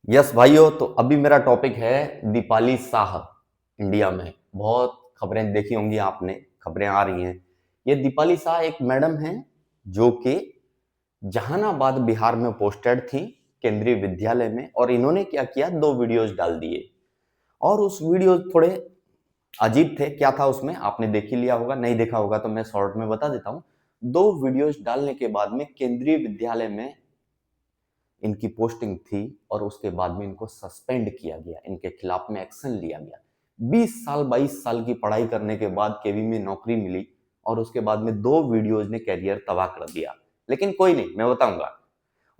Yes भाइयों, तो अभी मेरा टॉपिक है दीपाली शाह। इंडिया में बहुत खबरें देखी होंगी आपने, खबरें आ रही हैं। ये दीपाली शाह एक मैडम हैं जो कि जहानाबाद बिहार में पोस्टेड थी, केंद्रीय विद्यालय में। और इन्होंने क्या किया, दो वीडियोज डाल दिए। और उस वीडियो थोड़े अजीब थे। क्या था उसमें आपने देख ही लिया होगा, नहीं देखा होगा तो मैं शॉर्ट में बता देता हूं। दो वीडियोज डालने के बाद में केंद्रीय विद्यालय में इनकी पोस्टिंग थी और उसके बाद में इनको सस्पेंड किया गया, इनके खिलाफ में एक्शन लिया गया। 20 साल 22 साल की पढ़ाई करने के बाद केवी में नौकरी मिली और उसके बाद में दो वीडियोज ने कैरियर तबाह कर दिया। लेकिन कोई नहीं, मैं बताऊंगा।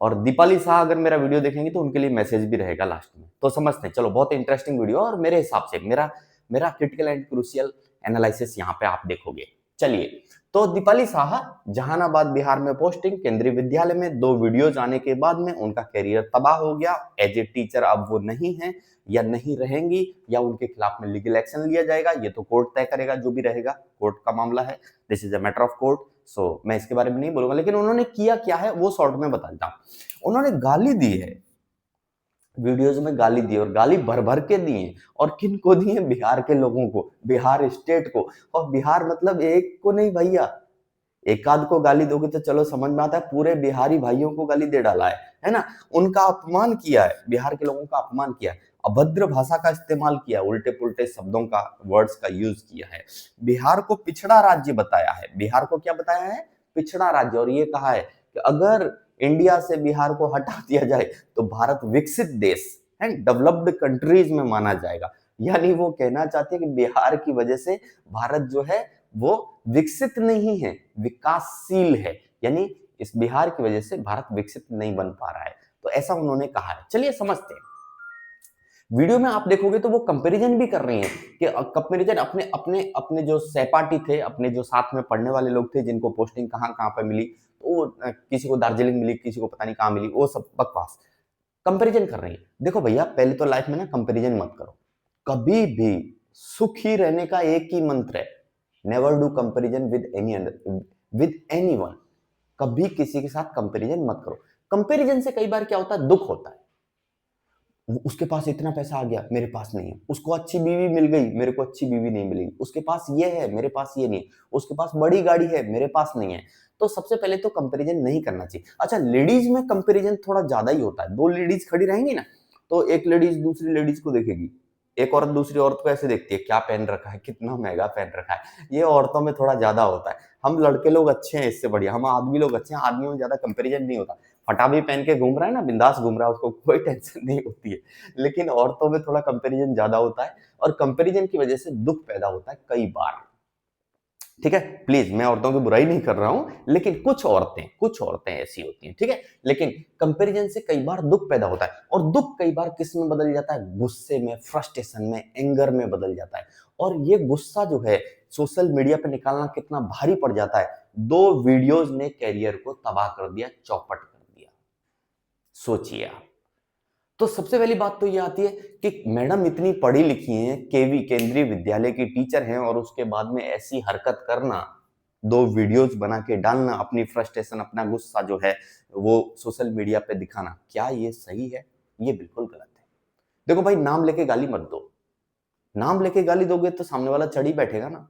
और दीपाली शाह अगर मेरा वीडियो देखेंगे तो उनके लिए मैसेज भी रहेगा लास्ट में, तो समझते हैं। चलो, बहुत इंटरेस्टिंग वीडियो और मेरे हिसाब से मेरा मेरा क्रिटिकल एंड क्रूशियल एनालिसिस यहाँ पे आप देखोगे। चलिए, तो दीपाली शाह जहानाबाद बिहार में पोस्टिंग, केंद्रीय विद्यालय में दो वीडियोज आने के बाद में उनका कैरियर तबाह हो गया। एज ए टीचर अब वो नहीं है या नहीं रहेंगी, या उनके खिलाफ में लीगल एक्शन लिया जाएगा, ये तो कोर्ट तय करेगा। जो भी रहेगा कोर्ट का मामला है, this is a matter of court. So मैं इसके बारे में नहीं बोलूंगा। लेकिन उन्होंने किया क्या है वो शॉर्ट में बता देता हूं। उन्होंने गाली दी है, वीडियोज में गाली दी, और गाली भर भर के दी है। और किन को दी है? बिहार के लोगों को, बिहार स्टेट को। और बिहार मतलब एक को नहीं भैया, एक आध को गाली दोगे तो चलो समझ में आता है, पूरे बिहारी भाइयों को गाली दे डाला है ना। उनका अपमान किया है, बिहार के लोगों का अपमान किया है, अभद्र भाषा का इस्तेमाल किया, उल्टे पुल्टे शब्दों का, वर्ड्स का यूज किया है। बिहार को पिछड़ा राज्य बताया है। बिहार को क्या बताया है? पिछड़ा राज्य। और ये कहा है कि अगर इंडिया से बिहार को हटा दिया जाए तो भारत विकसित देश है, डेवलप्ड कंट्रीज में माना जाएगा। यानी वो कहना चाहते हैं कि बिहार की वजह से भारत जो है वो विकसित नहीं है, विकासशील है। यानी इस बिहार की वजह से भारत विकसित नहीं बन पा रहा है, तो ऐसा उन्होंने कहा है। चलिए समझते हैं। वीडियो में आप देखोगे तो वो कंपैरिजन भी कर रही हैं कि कंपैरिजन अपने अपने अपने जो सहपाठी थे, अपने जो साथ में पढ़ने वाले लोग थे, जिनको पोस्टिंग कहाँ कहाँ पर मिली, तो वो किसी को दार्जिलिंग मिली, किसी को पता नहीं कहाँ मिली, वो सब बकवास कंपैरिजन कर रही है। देखो भैया, पहले तो लाइफ में ना कंपैरिजन मत करो कभी भी। सुखी रहने का एक ही मंत्र है, never do comparison with anyone. कभी किसी के साथ कंपैरिजन मत करो। कंपैरिजन से कई बार क्या होता है, दुख होता है। उसके पास इतना पैसा आ गया, मेरे पास नहीं है। उसको अच्छी बीवी मिल गई, मेरे को अच्छी बीवी नहीं मिलेगी। उसके पास ये है, मेरे पास ये नहीं है। उसके पास बड़ी गाड़ी है, मेरे पास नहीं है। तो सबसे पहले तो कंपैरिजन नहीं करना चाहिए। अच्छा, लेडीज में कंपैरिजन थोड़ा ज्यादा ही होता है। दो लेडीज खड़ी रहेंगी ना, तो एक लेडीज दूसरी लेडीज को देखेगी। एक औरत दूसरी औरत को ऐसे देखती है, क्या पहन रखा है, कितना महंगा पहन रखा है। ये औरतों में थोड़ा ज्यादा होता है। हम लड़के लोग अच्छे हैं, इससे बढ़िया हम आदमी लोग अच्छे हैं। आदमियों में ज्यादा कंपैरिजन नहीं होता। फटा भी पहन के घूम रहा है ना, बिंदास घूम रहा है, उसको कोई टेंशन नहीं होती है। लेकिन औरतों में थोड़ा कंपैरिजन ज्यादा होता है, और कंपैरिजन की वजह से दुख पैदा होता है कई बार। ठीक है, प्लीज, मैं औरतों की बुराई नहीं कर रहा हूं, लेकिन कुछ औरतें ऐसी होती हैं, ठीक है। लेकिन कंपैरिजन से कई बार दुख पैदा होता है, और दुख कई बार किस में बदल जाता है? गुस्से में, फ्रस्ट्रेशन में, एंगर में बदल जाता है। और ये गुस्सा जो है सोशल मीडिया पे निकालना कितना भारी पड़ जाता है। दो वीडियोज ने कैरियर को तबाह कर दिया, चौपट कर दिया। सोचिए आप। तो सबसे पहली बात तो ये आती है कि मैडम इतनी पढ़ी लिखी हैं, केवी केंद्रीय विद्यालय की टीचर हैं, और उसके बाद में ऐसी हरकत करना, दो वीडियोज बना के डालना, अपनी फ्रस्ट्रेशन, अपना गुस्सा जो है वो सोशल मीडिया पे दिखाना, क्या ये सही है? ये बिल्कुल गलत है। देखो भाई, नाम लेके गाली मत दो। नाम लेके गाली दोगे तो सामने वाला चढ़ ही बैठेगा ना।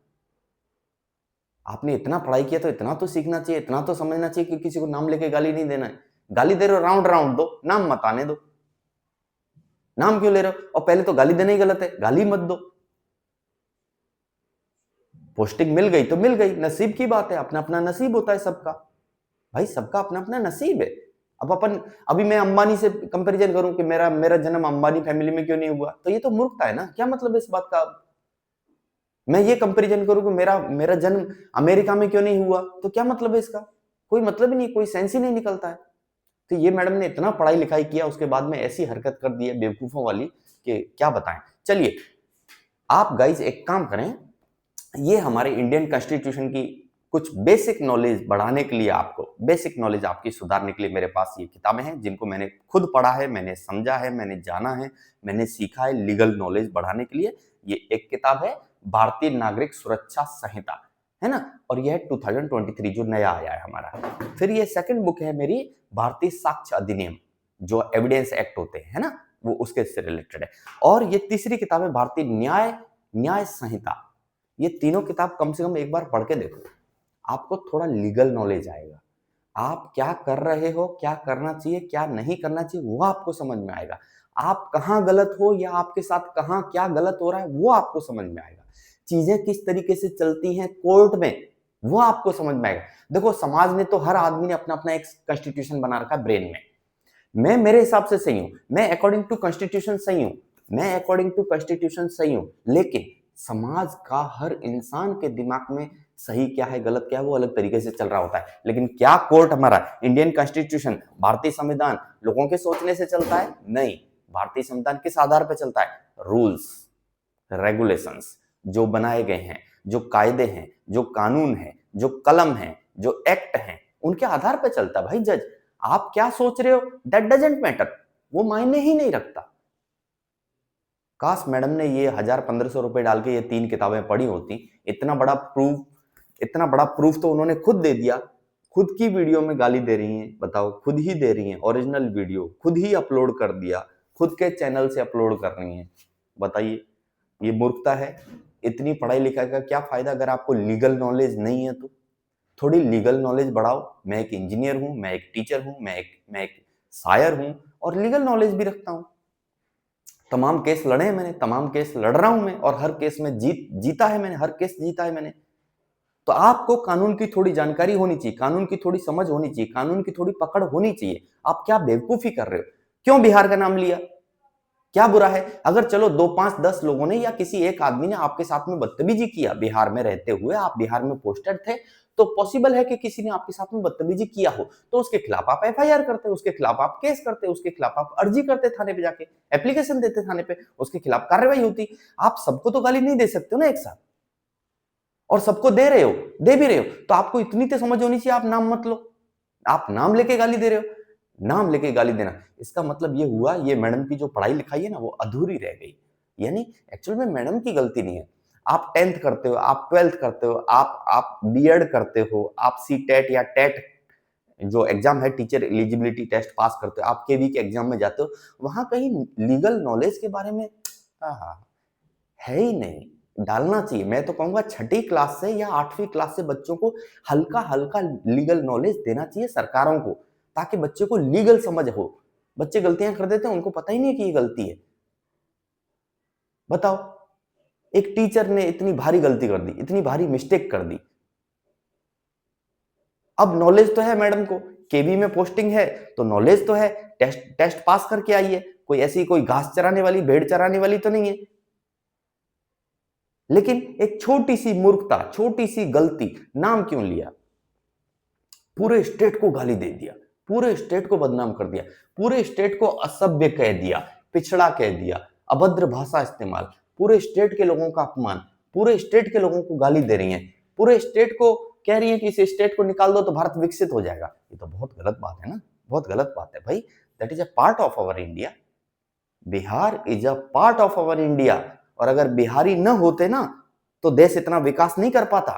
आपने इतना पढ़ाई किया तो इतना तो सीखना चाहिए, इतना तो समझना चाहिए कि किसी को नाम लेके गाली नहीं देना है। गाली दे रहे हो, राउंड राउंड दो, नाम मत आने दो। नाम क्यों ले रहे हो? और पहले तो गाली देना ही गलत है, गाली मत दो। पोस्टिंग मिल गई तो मिल गई, नसीब की बात है, अपना अपना नसीब होता है सबका। भाई, सबका अपना अपना नसीब है। अब अपन, अभी मैं अंबानी से कंपैरिजन करूं कि मेरा मेरा जन्म अंबानी फैमिली में क्यों नहीं हुआ, तो ये तो मूर्खता है ना। क्या मतलब है इस बात का? मैं ये कंपैरिजन करूं कि मेरा मेरा जन्म अमेरिका में क्यों नहीं हुआ, तो क्या मतलब है इसका? कोई मतलब ही नहीं, कोई सेंस ही नहीं निकलता है। तो ये मैडम ने इतना पढ़ाई लिखाई किया, उसके बाद में ऐसी हरकत कर दी है बेवकूफों वाली कि क्या बताएं। चलिए, आप गाइज एक काम करें, ये हमारे इंडियन कॉन्स्टिट्यूशन की कुछ बेसिक नॉलेज बढ़ाने के लिए, आपको बेसिक नॉलेज आपकी सुधारने के लिए मेरे पास ये किताबें हैं, जिनको मैंने खुद पढ़ा है, मैंने समझा है, मैंने जाना है, मैंने सीखा है लीगल नॉलेज बढ़ाने के लिए। ये एक किताब है, भारतीय नागरिक सुरक्षा संहिता, है ना। और यह है 2023 जो नया आया है हमारा। फिर ये सेकंड बुक है मेरी, भारतीय साक्ष्य अधिनियम, जो एविडेंस एक्ट होते हैं, है ना। वो उसके से रिलेटेड है। और ये तीसरी किताब है भारतीय न्याय संहिता। ये तीनों किताब कम से कम एक बार पढ़ के देखो, आपको थोड़ा लीगल नॉलेज आएगा। आप क्या कर रहे हो, क्या करना चाहिए, क्या नहीं करना चाहिए, वो आपको समझ में आएगा। आप कहाँ गलत हो या आपके साथ कहाँ क्या गलत हो रहा है, वो आपको समझ में आएगा। चीजें किस तरीके से चलती हैं कोर्ट में, वो आपको समझ में आएगा। देखो, समाज ने तो हर आदमी ने अपना अपना एक कॉन्स्टिट्यूशन बना रखा है ब्रेन में। मैं मेरे हिसाब से सही हूं, मैं अकॉर्डिंग टू कॉन्स्टिट्यूशन सही हूं, मैं अकॉर्डिंग टू कॉन्स्टिट्यूशन सही हूं, लेकिन समाज का हर इंसान के दिमाग में सही क्या है गलत क्या है वो अलग तरीके से चल रहा होता है। लेकिन क्या कोर्ट हमारा इंडियन कॉन्स्टिट्यूशन, भारतीय संविधान लोगों के सोचने से चलता है? नहीं। भारतीय संविधान किस आधार पर चलता है? रूल्स, रेगुलेशंस जो बनाए गए हैं, जो कायदे हैं, जो कानून है, जो कलम है, जो एक्ट हैं, उनके आधार पर चलता है भाई जज। आप क्या सोच रहे हो दैट डजंट मैटर, वो मायने ही नहीं रखता। काश मैडम ने ये 1000-1500 रुपए डाल के ये 3 किताबें पढ़ी होती। इतना बड़ा प्रूफ तो उन्होंने खुद दे दिया। खुद की वीडियो में गाली दे रही हैं, बताओ, खुद ही दे रही हैं, ओरिजिनल वीडियो खुद ही अपलोड कर दिया, खुद के चैनल से अपलोड कर रही हैं। बताइए, ये मूर्खता है। इतनी पढ़ाई लिखाई का क्या फायदा अगर आपको लीगल नॉलेज नहीं है तो? थोड़ी लीगल नॉलेज बढ़ाओ। मैं एक इंजीनियर हूं, मैं एक टीचर हूं, मैं एक शायर हूं और लीगल नॉलेज भी रखता हूं। तमाम केस लड़े हैं मैंने, तमाम केस लड़ रहा हूं मैं, और हर केस में जीता है मैंने, हर केस जीता है मैंने। तो आपको कानून की थोड़ी जानकारी होनी चाहिए, कानून की थोड़ी समझ होनी चाहिए, कानून की थोड़ी पकड़ होनी चाहिए। आप क्या बेवकूफी कर रहे हो? क्यों बिहार का नाम लिया? क्या बुरा है? अगर चलो 2, 5, 10 लोगों ने या किसी एक आदमी ने आपके साथ में बदतमीजी किया बिहार में रहते हुए, आप बिहार में पोस्टेड थे, तो पॉसिबल है कि किसी ने आपके साथ में बदतमीजी किया हो, तो उसके खिलाफ आप एफआईआर करते, उसके खिलाफ आप केस करते, उसके खिलाफ आप अर्जी करते, थाने पे जाके एप्लीकेशन देते, थाने पे उसके खिलाफ कार्रवाई होती। आप सबको तो गाली नहीं दे सकते हो ना एक साथ, और सबको दे रहे हो, दे भी रहे हो, तो आपको इतनी तो समझ होनी चाहिए, आप नाम मत लो। आप नाम लेके गाली दे रहे हो, नाम लेके गाली देना, इसका मतलब ये हुआ ये मैडम की जो पढ़ाई लिखाई है ना वो अधूरी रह गई। यानी एक्चुअल में मैडम की गलती नहीं है। आप 10th करते हो, आप 12th करते हो, आप बीएड करते हो, आप सीटेट या टेट जो एग्जाम है, टीचर एलिजिबिलिटी टेस्ट पास करते हो, आप केवी के एग्जाम में जाते हो, वहां कहीं लीगल नॉलेज के बारे में है ही नहीं। डालना चाहिए। मैं तो कहूंगा 6ठी क्लास से या 8वीं क्लास से बच्चों को हल्का हल्का लीगल नॉलेज देना चाहिए सरकारों को, ताकि बच्चे को लीगल समझ हो। बच्चे गलतियां कर देते हैं, उनको पता ही नहीं कि ये गलती है। बताओ, एक टीचर ने इतनी भारी गलती कर दी, इतनी भारी मिस्टेक कर दी। अब नॉलेज तो है मैडम को, केवी में पोस्टिंग है तो नॉलेज तो है, टेस्ट पास करके आई है, कोई ऐसी कोई घास चराने वाली, भेड़ चराने वाली तो नहीं है। लेकिन एक छोटी सी मूर्खता, छोटी सी गलती, नाम क्यों लिया? पूरे स्टेट को गाली दे दिया, पूरे स्टेट को बदनाम कर दिया, पूरे स्टेट को असभ्य कह दिया, पिछड़ा कह दिया, अभद्र भाषा इस्तेमाल, पूरे स्टेट के लोगों का अपमान, पूरे स्टेट के लोगों को गाली दे रही हैं, पूरे स्टेट को कह रही है कि इस स्टेट को निकाल दो तो भारत विकसित हो जाएगा। ये तो बहुत गलत बात है ना, बहुत गलत बात है भाई। That is a part of our India. Bihar is a part of our India, और अगर बिहारी न होते ना तो देश इतना विकास नहीं कर पाता।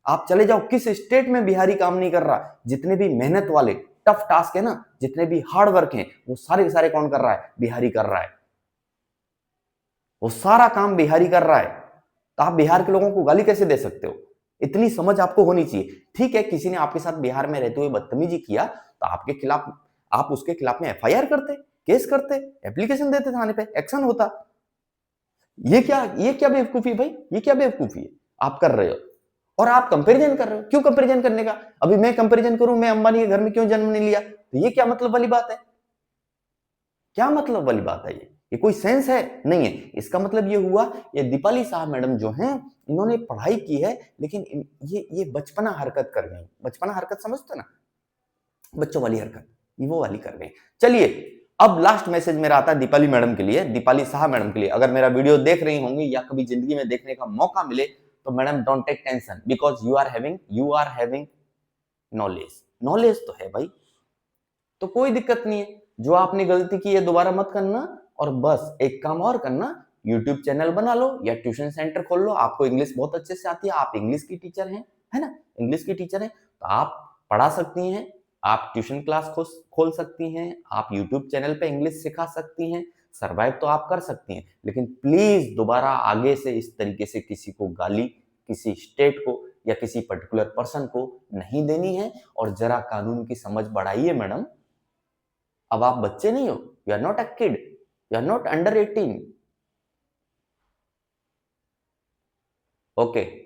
आप चले जाओ किस स्टेट में बिहारी काम नहीं कर रहा। जितने भी मेहनत वाले टफ टास्क है ना, जितने भी हार्ड वर्क हैं, वो सारे के सारे कौन कर रहा है? बिहारी कर रहा है। वो सारा काम बिहारी कर रहा है। तो आप बिहार के लोगों को गाली कैसे दे सकते हो? इतनी समझ आपको होनी चाहिए। ठीक है, किसी ने आपके साथ बिहार में रहते हुए बदतमीजी किया तो आपके खिलाफ, आप उसके खिलाफ में एफआईआर करते, केस करते, एप्लीकेशन देते, थाने पे एक्शन होता। ये क्या बेवकूफी है भाई? ये क्या बेवकूफी है आप कर रहे हो? और आप कंपैरिजन कर रहे हो। क्यों कंपैरिजन करने का? अभी मैं कंपैरिजन करूं, मैं अंबानी के घर में क्यों जन्म नहीं लिया? तो ये क्या मतलब वाली बात है? क्या मतलब वाली बात है? ये कोई सेंस है? नहीं है। इसका मतलब ये हुआ, ये दीपाली साहब मैडम जो हैं, इन्होंने पढ़ाई की है लेकिन ये बचपना हरकत कर गई। बचपना हरकत समझते ना, बच्चों वाली हरकत, ये वो वाली कर गई। चलिए, अब लास्ट मैसेज मेरा आता है दीपाली मैडम के लिए, दीपाली साहब मैडम के लिए। अगर मेरा वीडियो देख रही होंगी या कभी जिंदगी में देखने का मौका मिले तो madam don't take tension, because you are having knowledge. Knowledge तो है भाई, तो कोई दिक्कत नहीं है। जो आपने गलती की है दोबारा मत करना, और बस एक काम और करना, यूट्यूब चैनल बना लो या ट्यूशन सेंटर खोल लो। आपको इंग्लिश बहुत अच्छे से आती है, आप इंग्लिश की टीचर हैं, है ना? इंग्लिश की टीचर हैं तो आप पढ़ा सकती हैं, आप ट्यूशन क्लास खोल सकती हैं, आप यूट्यूब चैनल पे इंग्लिश सिखा सकती हैं, सर्वाइव तो आप कर सकती हैं, लेकिन प्लीज दोबारा आगे से इस तरीके से किसी को गाली, किसी स्टेट को या किसी पर्टिकुलर पर्सन को नहीं देनी है। और जरा कानून की समझ बढ़ाइए मैडम। अब आप बच्चे नहीं हो, you are not a kid, you are not under 18। Okay.